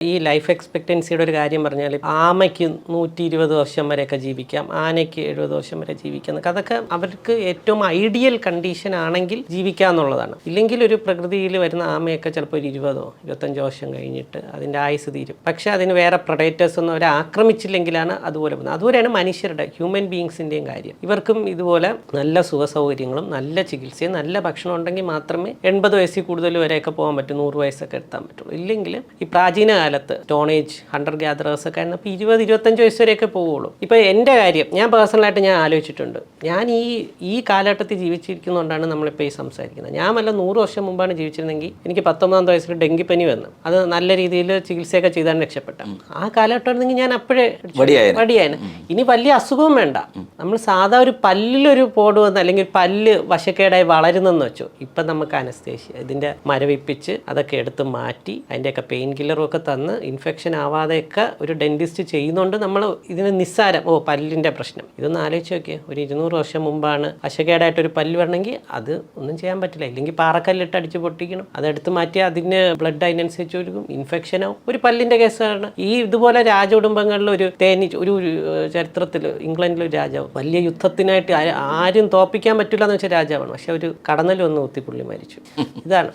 ഈ ലൈഫ് എക്സ്പെക്റ്റൻസിയുടെ ഒരു കാര്യം പറഞ്ഞാൽ ആമയ്ക്ക് 120 വർഷം വരെയൊക്കെ ജീവിക്കാം, ആനയ്ക്ക് 70 വർഷം വരെ ജീവിക്കാം. അതൊക്കെ അവർക്ക് ഏറ്റവും ഐഡിയൽ കണ്ടീഷൻ ആണെങ്കിൽ ജീവിക്കാന്നുള്ളതാണ്. ഇല്ലെങ്കിൽ ഒരു പ്രകൃതിയിൽ വരുന്ന ആമയൊക്കെ ചിലപ്പോൾ ഒരു 20-25 വർഷം കഴിഞ്ഞിട്ട് അതിൻ്റെ ആയുസ് തീരും. പക്ഷേ അതിന് വേറെ പ്രൊഡേറ്റേഴ്സ് ഒന്നും അവരെ ആക്രമിച്ചില്ലെങ്കിലാണ് അതുപോലെ പോകുന്നത്. അതുപോലെയാണ് മനുഷ്യരുടെ ഹ്യൂമൻ ബീങ്സിൻ്റെയും കാര്യം. ഇവർക്കും ഇതുപോലെ നല്ല സുഖസൗകര്യങ്ങളും നല്ല ചികിത്സയും നല്ല ഭക്ഷണം ഉണ്ടെങ്കിൽ മാത്രമേ 80 വയസ്സിൽ കൂടുതൽ വരെയൊക്കെ പോകാൻ പറ്റൂ, 100 വയസ്സൊക്കെ എത്താൻ പറ്റുള്ളൂ. ഇല്ലെങ്കിൽ ഈ പ്രാചീന കാലത്ത് സ്റ്റോണേജ് ഹണ്ടർ ഗ്യാദറേഴ്സ് ഒക്കെ ആയിരുന്നപ്പോൾ 20-25 വയസ്സ് വരെയൊക്കെ പോവുള്ളൂ. ഇപ്പോൾ എൻ്റെ കാര്യം ഞാൻ പേഴ്സണലായിട്ട് ഞാൻ ആലോചിച്ചിട്ടുണ്ട്. ഞാൻ ഈ കാലഘട്ടത്തിൽ ജീവിച്ചിരിക്കുന്നതുകൊണ്ടാണ് നമ്മളിപ്പോൾ ഈ സംസാരിക്കുന്നത്. ഞാൻ വല്ല 100 വർഷം മുമ്പാണ് ജീവിച്ചിരുന്നെങ്കിൽ എനിക്ക് 19 വയസ്സിൽ ഡെങ്കിപ്പനി വന്നു. അത് നല്ല രീതിയിൽ ചികിത്സയൊക്കെ ചെയ്താണ് രക്ഷപ്പെട്ട. ആ കാലഘട്ടമായിരുന്നെങ്കിൽ ഞാൻ അപ്പോഴേ വടിയായിരുന്നു. ഇനി വലിയ അസുഖവും വേണ്ട. നമ്മൾ സാധാ ഒരു പല്ലിലൊരു പോട് വന്ന് അല്ലെങ്കിൽ പല്ല് വശക്കേടായി വളരുന്നെന്ന് വെച്ചോ, ഇപ്പം നമുക്ക് അനസ്തേഷ്യ ഇതിൻ്റെ മരവിപ്പിച്ച് അതൊക്കെ എടുത്ത് മാറ്റി അതിൻ്റെയൊക്കെ പെയിൻ കില്ലറും ഒക്കെ തന്ന് ഇൻഫെക്ഷൻ ആവാതെയൊക്കെ ഒരു ഡെന്റിസ്റ്റ് ചെയ്യുന്നുണ്ട്. നമ്മൾ ഇതിന് നിസ്സാരം പല്ലിൻ്റെ പ്രശ്നം. ഇതൊന്ന് ആലോചിച്ച് നോക്കിയേ, ഒരു 200 വർഷം മുമ്പാണ് വശക്കേടായിട്ടൊരു പല്ല് വരണമെങ്കിൽ അത് ഒന്നും ചെയ്യാൻ പറ്റില്ല. ഇല്ലെങ്കിൽ പാറക്കല്ലിട്ട് അടിച്ച് പൊട്ടിക്കണം, അതെടുത്ത് മാറ്റി അതിന് ബ്ലഡ് അതിനനുസരിച്ച് ഒരു ഇൻഫെക്ഷനാവും. ഒരു പല്ലിൻ്റെ കേസാണ്. ഇതുപോലെ രാജകുടുംബങ്ങളിൽ ഒരു ചരിത്രത്തിൽ ഇംഗ്ലണ്ടിലൊരു രാജാവ് വലിയ യുദ്ധത്തിനായിട്ട് ആരും തോപ്പിക്കാൻ പറ്റില്ല എന്ന് വെച്ചാൽ രാജാവാണ്. പക്ഷെ ഒരു കടന്നൽ വന്ന് കുത്തി പുള്ളി മരിച്ചു. ഇതാണ്